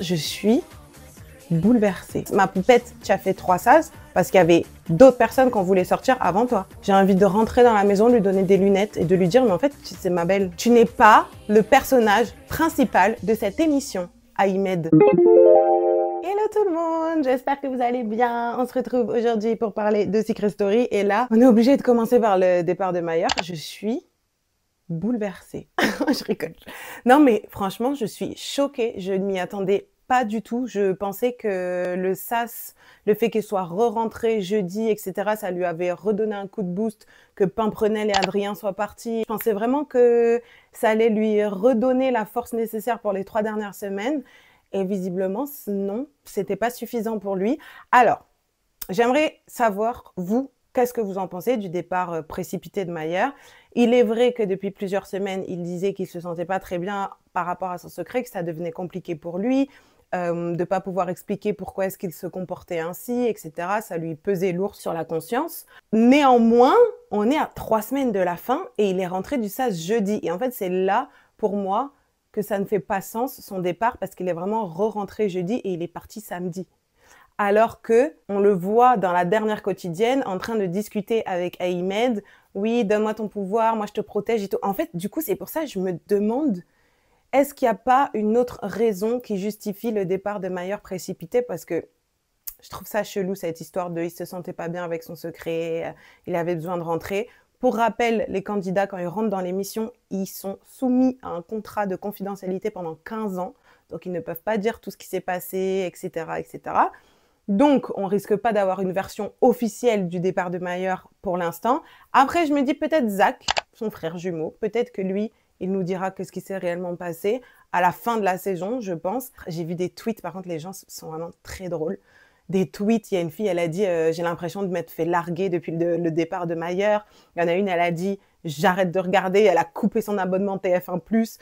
Je suis bouleversée. Ma poupette, tu as fait 3 sas parce qu'il y avait d'autres personnes qu'on voulait sortir avant toi. J'ai envie de rentrer dans la maison, lui donner des lunettes et de lui dire, mais en fait, c'est ma belle. Tu n'es pas le personnage principal de cette émission, Ahmed. Hello tout le monde, j'espère que vous allez bien. On se retrouve aujourd'hui pour parler de Secret Story. Et là, on est obligé de commencer par le départ de Mayer. Je suis bouleversée. Je rigole. Non mais franchement, je suis choquée. Je ne m'y attendais pas du tout. Je pensais que le sas, le fait qu'il soit re-rentré jeudi, etc., ça lui avait redonné un coup de boost, que Pimprenel et Adrien soient partis. Je pensais vraiment que ça allait lui redonner la force nécessaire pour les 3 dernières semaines. Et visiblement, non, c'était pas suffisant pour lui. Alors, j'aimerais savoir, vous, qu'est-ce que vous en pensez du départ précipité de Mayer? Il est vrai que depuis plusieurs semaines, il disait qu'il se sentait pas très bien par rapport à son secret, que ça devenait compliqué pour lui, de pas pouvoir expliquer pourquoi est-ce qu'il se comportait ainsi, etc. Ça lui pesait lourd sur la conscience. Néanmoins, on est à 3 semaines de la fin et il est rentré du SAS jeudi. Et en fait, c'est là, pour moi, que ça ne fait pas sens, son départ, parce qu'il est vraiment re-rentré jeudi et il est parti samedi. Alors que on le voit dans la dernière quotidienne en train de discuter avec Ahmed. Oui, donne-moi ton pouvoir, moi je te protège et tout. En fait, du coup, c'est pour ça que je me demande, est-ce qu'il n'y a pas une autre raison qui justifie le départ de Mayer précipité? Parce que je trouve ça chelou, cette histoire de il se sentait pas bien avec son secret, il avait besoin de rentrer. Pour rappel, les candidats, quand ils rentrent dans l'émission, ils sont soumis à un contrat de confidentialité pendant 15 ans. Donc, ils ne peuvent pas dire tout ce qui s'est passé, etc., etc. Donc, on risque pas d'avoir une version officielle du départ de Mayer pour l'instant. Après, je me dis peut-être Zach, son frère jumeau, peut-être que lui, il nous dira ce qui s'est réellement passé à la fin de la saison, je pense. J'ai vu des tweets, par contre, les gens sont vraiment très drôles. Des tweets, il y a une fille, elle a dit j'ai l'impression de m'être fait larguer depuis le départ de Mayer. Il y en a une, elle a dit j'arrête de regarder, elle a coupé son abonnement TF1+.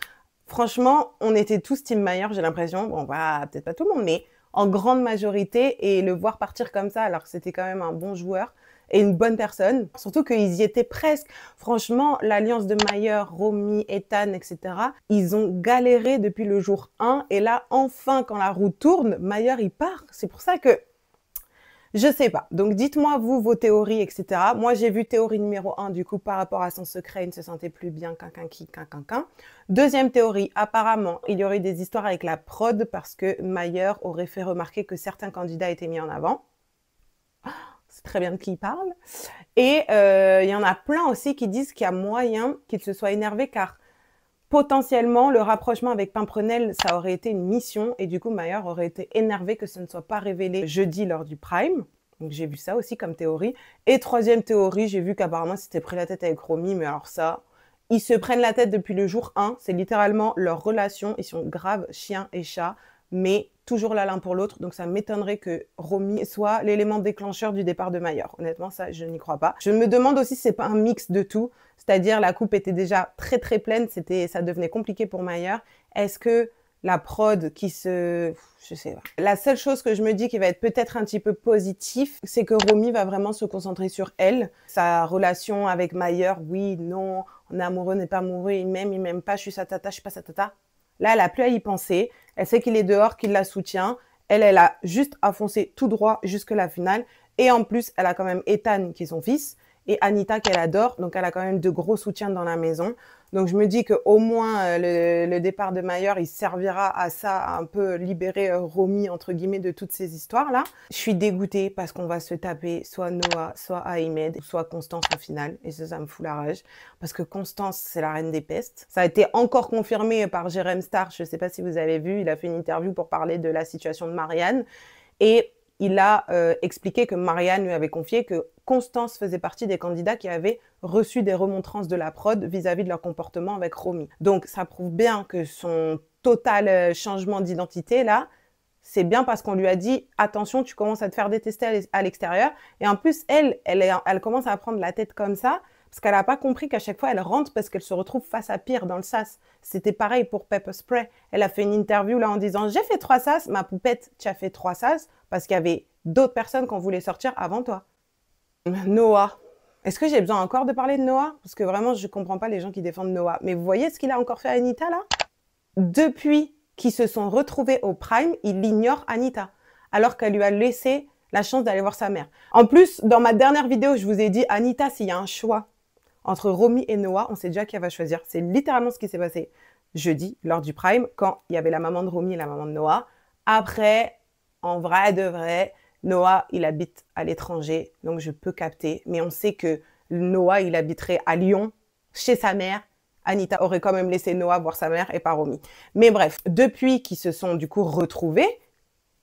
Franchement, on était tous team Mayer, j'ai l'impression. Bon, voilà, peut-être pas tout le monde, mais en grande majorité, et le voir partir comme ça, alors que c'était quand même un bon joueur et une bonne personne, surtout qu'ils y étaient presque. Franchement, l'alliance de Mayer, Romy, Ethan, etc., ils ont galéré depuis le jour 1, et là, enfin, quand la roue tourne, Mayer, il part. C'est pour ça que je sais pas. Donc, dites-moi, vous, vos théories, etc. Moi, j'ai vu théorie numéro 1, du coup, par rapport à son secret, il ne se sentait plus bien, quinquin. Deuxième théorie, apparemment, il y aurait des histoires avec la prod parce que Mayer aurait fait remarquer que certains candidats étaient mis en avant. C'est très bien de qui il parle. Et il y en a plein aussi qui disent qu'il y a moyen qu'il se soit énervé car potentiellement, le rapprochement avec Pimprenel, ça aurait été une mission et du coup, Mayer aurait été énervé que ce ne soit pas révélé jeudi lors du Prime. Donc, j'ai vu ça aussi comme théorie. Et troisième théorie, j'ai vu qu'apparemment, c'était pris la tête avec Romy, mais alors ça, ils se prennent la tête depuis le jour 1. C'est littéralement leur relation. Ils sont graves chien et chat, mais toujours là l'un pour l'autre. Donc, ça m'étonnerait que Romy soit l'élément déclencheur du départ de Mayer. Honnêtement, ça, je n'y crois pas. Je me demande aussi si c'est pas un mix de tout. C'est-à-dire, la coupe était déjà très, très pleine. Ça devenait compliqué pour Mayer. Est-ce que la prod qui se... Je sais pas. La seule chose que je me dis qui va être peut-être un petit peu positif, c'est que Romy va vraiment se concentrer sur elle. Sa relation avec Mayer, oui, non, on est amoureux, n'est pas amoureux, il m'aime pas, je suis sa tata, je suis pas sa tata. Là, elle a plus à y penser. Elle sait qu'il est dehors, qu'il la soutient. Elle a juste à foncer tout droit jusque la finale. Et en plus, elle a quand même Ethan, qui est son fils, et Anita, qu'elle adore. Donc, elle a quand même de gros soutiens dans la maison. Donc, je me dis qu'au moins, le départ de Mayer, il servira à ça, à un peu libérer Romy, entre guillemets, de toutes ces histoires-là. Je suis dégoûtée parce qu'on va se taper soit Noah, soit Ahmed, soit Constance au final. Et ça me fout la rage. Parce que Constance, c'est la reine des pestes. Ça a été encore confirmé par Jérém Star. Je ne sais pas si vous avez vu. Il a fait une interview pour parler de la situation de Marianne. Et il a expliqué que Marianne lui avait confié que Constance faisait partie des candidats qui avaient reçu des remontrances de la prod vis-à-vis de leur comportement avec Romy. Donc, ça prouve bien que son total changement d'identité, là, c'est bien parce qu'on lui a dit « Attention, tu commences à te faire détester à l'extérieur. » Et en plus, elle commence à prendre la tête comme ça parce qu'elle n'a pas compris qu'à chaque fois, elle rentre parce qu'elle se retrouve face à pire dans le sas. C'était pareil pour Pepper Spray. Elle a fait une interview là en disant « J'ai fait 3 sas, ma poupette, tu as fait 3 sas parce qu'il y avait d'autres personnes qu'on voulait sortir avant toi. » Noah. Est-ce que j'ai besoin encore de parler de Noah? Parce que vraiment, je comprends pas les gens qui défendent Noah. Mais vous voyez ce qu'il a encore fait à Anita, là? Depuis qui se sont retrouvés au prime, il ignore Anita, alors qu'elle lui a laissé la chance d'aller voir sa mère. En plus, dans ma dernière vidéo, je vous ai dit, Anita, s'il y a un choix entre Romy et Noah, on sait déjà qui elle va choisir. C'est littéralement ce qui s'est passé jeudi, lors du prime, quand il y avait la maman de Romy et la maman de Noah. Après, en vrai de vrai, Noah, il habite à l'étranger, donc je peux capter. Mais on sait que Noah, il habiterait à Lyon, chez sa mère. Anita aurait quand même laissé Noah voir sa mère et pas Romy. Mais bref, depuis qu'ils se sont du coup retrouvés,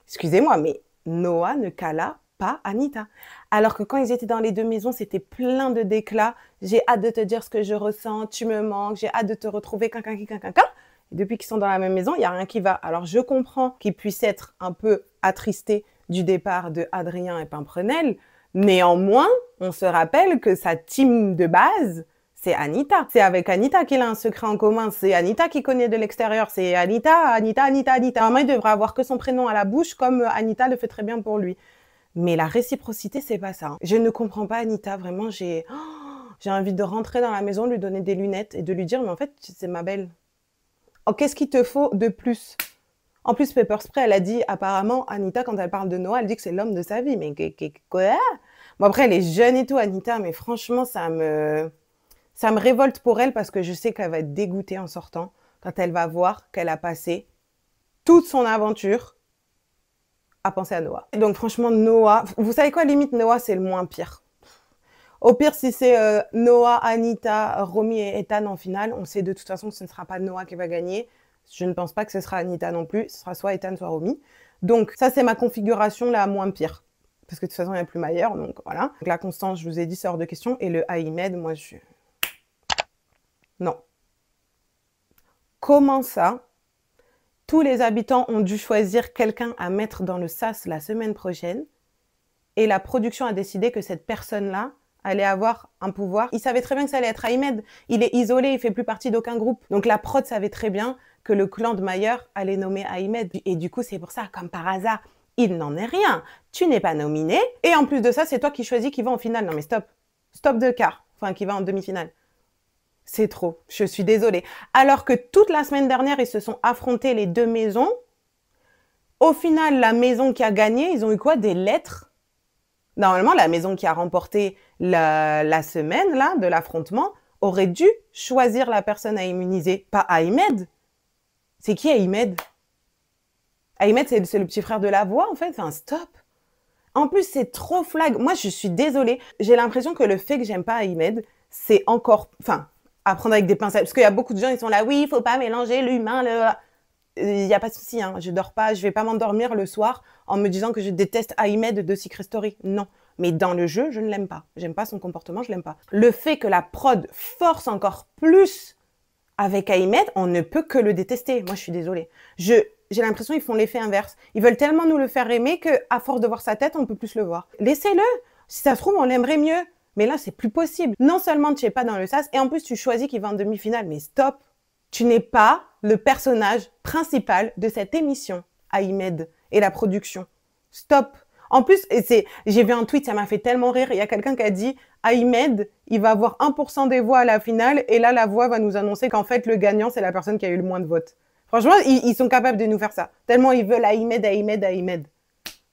excusez-moi, mais Noah ne cala pas Anita. Alors que quand ils étaient dans les deux maisons, c'était plein de déclats. J'ai hâte de te dire ce que je ressens, tu me manques, j'ai hâte de te retrouver, Et depuis qu'ils sont dans la même maison, il n'y a rien qui va. Alors je comprends qu'ils puissent être un peu attristés du départ de Adrien et Pimprenel. Néanmoins, on se rappelle que sa team de base, c'est Anita. C'est avec Anita qu'il a un secret en commun. C'est Anita qui connaît de l'extérieur. C'est Anita. Normalement, il devrait avoir que son prénom à la bouche, comme Anita le fait très bien pour lui. Mais la réciprocité, c'est pas ça. Je ne comprends pas Anita. Vraiment, j'ai envie de rentrer dans la maison, lui donner des lunettes et de lui dire, mais en fait, c'est ma belle. Oh, qu'est-ce qu'il te faut de plus? En plus, Pepper Spray, elle a dit, apparemment, Anita, quand elle parle de Noah, elle dit que c'est l'homme de sa vie. Mais quoi? Bon, après, elle est jeune et tout, Anita, mais franchement, ça me révolte pour elle parce que je sais qu'elle va être dégoûtée en sortant quand elle va voir qu'elle a passé toute son aventure à penser à Noah. Donc franchement, Noah, vous savez quoi, limite Noah, c'est le moins pire. Au pire, si c'est Noah, Anita, Romy et Ethan en finale, on sait de toute façon que ce ne sera pas Noah qui va gagner. Je ne pense pas que ce sera Anita non plus. Ce sera soit Ethan, soit Romy. Donc ça, c'est ma configuration la moins pire. Parce que de toute façon, il n'y a plus Mailleur, donc voilà. Donc la Constance, je vous ai dit, c'est hors de question. Et le Ahmed, moi, non. Comment ça, tous les habitants ont dû choisir quelqu'un à mettre dans le sas la semaine prochaine et la production a décidé que cette personne-là allait avoir un pouvoir. Il savait très bien que ça allait être Ahmed. Il est isolé, il fait plus partie d'aucun groupe. Donc la prod savait très bien que le clan de Mailleur allait nommer Ahmed. Et du coup, c'est pour ça, comme par hasard, il n'en est rien. Tu n'es pas nominé. Et en plus de ça, c'est toi qui choisis qui va en finale. Non mais stop. Stop de quart. Enfin, qui va en demi-finale. C'est trop, je suis désolée. Alors que toute la semaine dernière, ils se sont affrontés les deux maisons. Au final, la maison qui a gagné, ils ont eu quoi? Des lettres. Normalement, la maison qui a remporté la semaine là de l'affrontement aurait dû choisir la personne à immuniser, pas Ahmed. C'est qui Ahmed? Ahmed, c'est le petit frère de la voix en fait, enfin stop. En plus, c'est trop flag. Moi, je suis désolée. J'ai l'impression que le fait que j'aime pas Ahmed, c'est encore... Enfin, à prendre avec des pincettes. Parce qu'il y a beaucoup de gens, ils sont là, oui, il faut pas mélanger l'humain, il n'y a pas de souci, hein. Je dors pas, je vais pas m'endormir le soir en me disant que je déteste Ahmed de Secret Story. Non. Mais dans le jeu, je ne l'aime pas. J'aime pas son comportement, je l'aime pas. Le fait que la prod force encore plus avec Ahmed, on ne peut que le détester. Moi, je suis désolée. J'ai l'impression qu'ils font l'effet inverse. Ils veulent tellement nous le faire aimer qu'à force de voir sa tête, on peut plus le voir. Laissez-le. Si ça se trouve, on l'aimerait mieux. Mais là, c'est plus possible. Non seulement tu n'es pas dans le sas, et en plus, tu choisis qu'il va en demi-finale. Mais stop. Tu n'es pas le personnage principal de cette émission, Ahmed, et la production. Stop. En plus, j'ai vu un tweet, ça m'a fait tellement rire. Il y a quelqu'un qui a dit, Ahmed, il va avoir 1% des voix à la finale, et là, la voix va nous annoncer qu'en fait, le gagnant, c'est la personne qui a eu le moins de votes. Franchement, ils sont capables de nous faire ça. Tellement ils veulent Ahmed.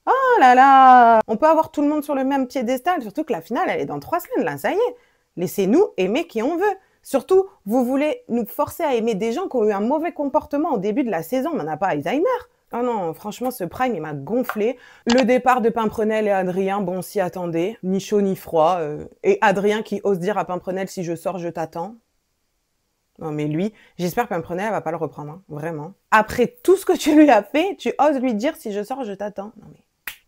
Oh là là! On peut avoir tout le monde sur le même piédestal, surtout que la finale, elle est dans 3 semaines, là, ça y est. Laissez-nous aimer qui on veut. Surtout, vous voulez nous forcer à aimer des gens qui ont eu un mauvais comportement au début de la saison, mais on n'a pas Alzheimer. Oh non, franchement, ce prime, il m'a gonflé. Le départ de Pimprenel et Adrien, bon, on s'y attendait. Ni chaud ni froid. Et Adrien qui ose dire à Pimprenel, si je sors, je t'attends. Non mais lui, j'espère que Pimprenel, elle va pas le reprendre, hein, vraiment. Après tout ce que tu lui as fait, tu oses lui dire, si je sors, je t'attends. Non mais...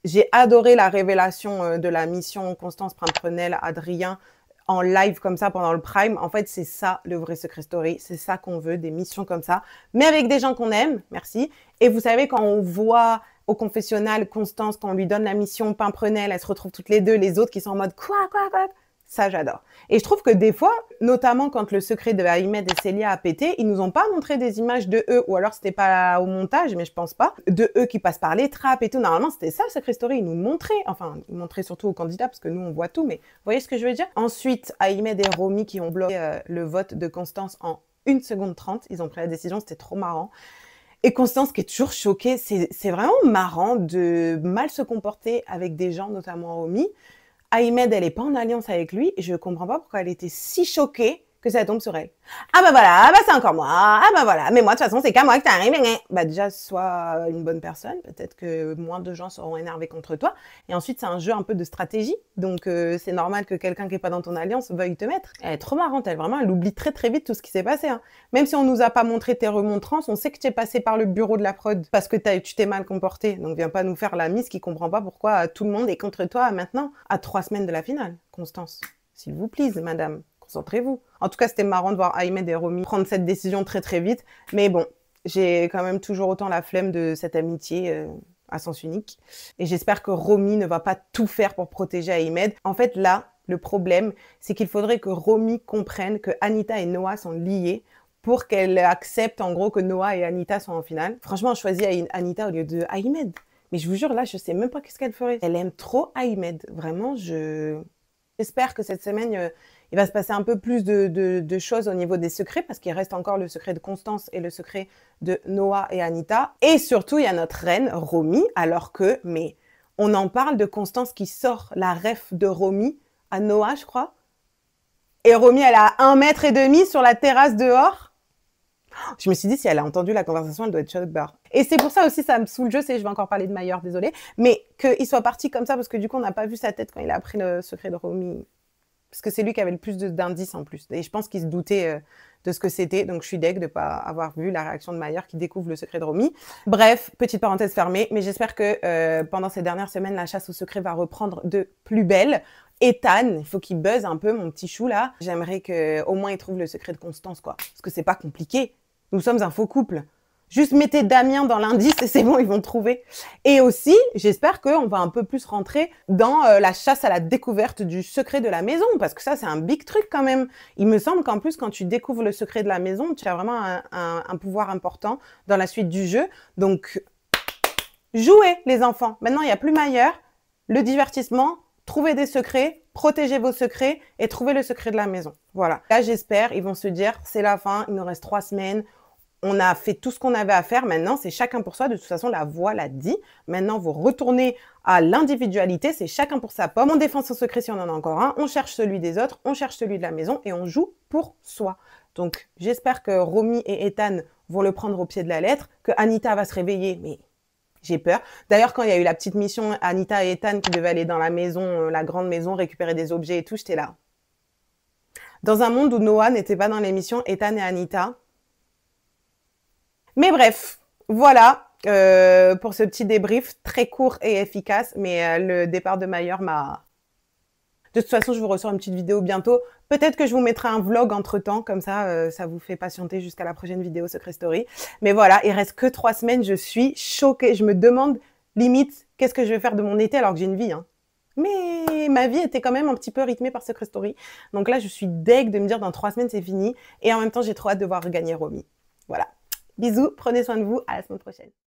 J'ai adoré la révélation de la mission Constance Pimprenel, Adrien, en live comme ça pendant le prime. En fait, c'est ça le vrai Secret Story. C'est ça qu'on veut, des missions comme ça. Mais avec des gens qu'on aime, merci. Et vous savez, quand on voit au confessionnal Constance, quand on lui donne la mission Pimprenel, elles se retrouvent toutes les deux, les autres qui sont en mode quoi. Ça, j'adore. Et je trouve que des fois, notamment quand le secret de Ahmed et Célia a pété, ils nous ont pas montré des images de eux, ou alors c'était pas au montage, mais je pense pas, de eux qui passent par les trappes et tout. Normalement, c'était ça, le Secret Story. Ils nous montraient, enfin, ils montraient surtout aux candidats, parce que nous, on voit tout, mais vous voyez ce que je veux dire? Ensuite, Ahmed et Romy qui ont bloqué le vote de Constance en 1 seconde 30. Ils ont pris la décision, c'était trop marrant. Et Constance qui est toujours choquée, c'est vraiment marrant de mal se comporter avec des gens, notamment Romy. Ahmed, elle est pas en alliance avec lui, et je comprends pas pourquoi elle était si choquée que ça tombe sur elle. Ah bah voilà, ah bah c'est encore moi, ah bah voilà, mais moi de toute façon c'est qu'à moi que t'arrives. Bah déjà, sois une bonne personne, peut-être que moins de gens seront énervés contre toi, et ensuite c'est un jeu un peu de stratégie, donc c'est normal que quelqu'un qui est pas dans ton alliance veuille te mettre. Elle est trop marrante, elle vraiment, elle oublie très très vite tout ce qui s'est passé, hein. Même si on nous a pas montré tes remontrances, on sait que tu es passé par le bureau de la prod parce que tu t'es mal comporté, donc viens pas nous faire la mise qui comprend pas pourquoi tout le monde est contre toi maintenant, à 3 semaines de la finale. Constance, s'il vous plaît, madame. Concentrez-vous. En tout cas, c'était marrant de voir Ahmed et Romy prendre cette décision très très vite. Mais bon, j'ai quand même toujours autant la flemme de cette amitié à sens unique. Et j'espère que Romy ne va pas tout faire pour protéger Ahmed. En fait, là, le problème, c'est qu'il faudrait que Romy comprenne que Anita et Noah sont liés pour qu'elle accepte en gros que Noah et Anita sont en finale. Franchement, je choisis Anita au lieu de Ahmed. Mais je vous jure, là, je sais même pas qu'est-ce qu'elle ferait. Elle aime trop Ahmed. Vraiment, j'espère que cette semaine, il va se passer un peu plus de choses au niveau des secrets, parce qu'il reste encore le secret de Constance et le secret de Noah et Anita. Et surtout, il y a notre reine, Romy, alors que, mais on en parle de Constance qui sort la ref de Romy à Noah, je crois. Et Romy, elle a 1,5 m sur la terrasse dehors. Je me suis dit, si elle a entendu la conversation, elle doit être choc barre. Et c'est pour ça aussi, ça me saoule, je sais, je vais encore parler de Mayer, désolé, mais qu'il soit parti comme ça, parce que du coup, on n'a pas vu sa tête quand il a appris le secret de Romy. Parce que c'est lui qui avait le plus d'indices en plus. Et je pense qu'il se doutait de ce que c'était. Donc je suis deg de ne pas avoir vu la réaction de Mayer qui découvre le secret de Romy. Bref, petite parenthèse fermée. Mais j'espère que pendant ces dernières semaines, la chasse au secret va reprendre de plus belle. Ethan, il faut qu'il buzz un peu, mon petit chou là. J'aimerais qu'au moins il trouve le secret de Constance, quoi. Parce que c'est pas compliqué. Nous sommes un faux couple. Juste mettez Damien dans l'indice et c'est bon, ils vont trouver. Et aussi, j'espère qu'on va un peu plus rentrer dans la chasse à la découverte du secret de la maison, parce que ça, c'est un big truc quand même. Il me semble qu'en plus, quand tu découvres le secret de la maison, tu as vraiment un pouvoir important dans la suite du jeu. Donc, jouez les enfants. Maintenant, il n'y a plus Mayer. Le divertissement, trouvez des secrets, protégez vos secrets et trouvez le secret de la maison. Voilà. Là, j'espère, ils vont se dire, c'est la fin, il nous reste 3 semaines. On a fait tout ce qu'on avait à faire. Maintenant, c'est chacun pour soi. De toute façon, la voix l'a dit. Maintenant, vous retournez à l'individualité. C'est chacun pour sa pomme. On défend son secret si on en a encore un. On cherche celui des autres. On cherche celui de la maison. Et on joue pour soi. Donc, j'espère que Romy et Ethan vont le prendre au pied de la lettre. Que Anita va se réveiller. Mais j'ai peur. D'ailleurs, quand il y a eu la petite mission Anita et Ethan qui devaient aller dans la maison, la grande maison, récupérer des objets et tout, j'étais là. Dans un monde où Noah n'était pas dans l'émission, Ethan et Anita... Mais bref, voilà pour ce petit débrief très court et efficace. Mais le départ de Mayer m'a... De toute façon, je vous ressors une petite vidéo bientôt. Peut-être que je vous mettrai un vlog entre-temps, comme ça, ça vous fait patienter jusqu'à la prochaine vidéo Secret Story. Mais voilà, il reste que 3 semaines, je suis choquée. Je me demande, limite, qu'est-ce que je vais faire de mon été alors que j'ai une vie, hein. Mais ma vie était quand même un petit peu rythmée par Secret Story. Donc là, je suis deg de me dire dans 3 semaines, c'est fini. Et en même temps, j'ai trop hâte de voir gagner Romy. Voilà. Bisous, prenez soin de vous, à la semaine prochaine.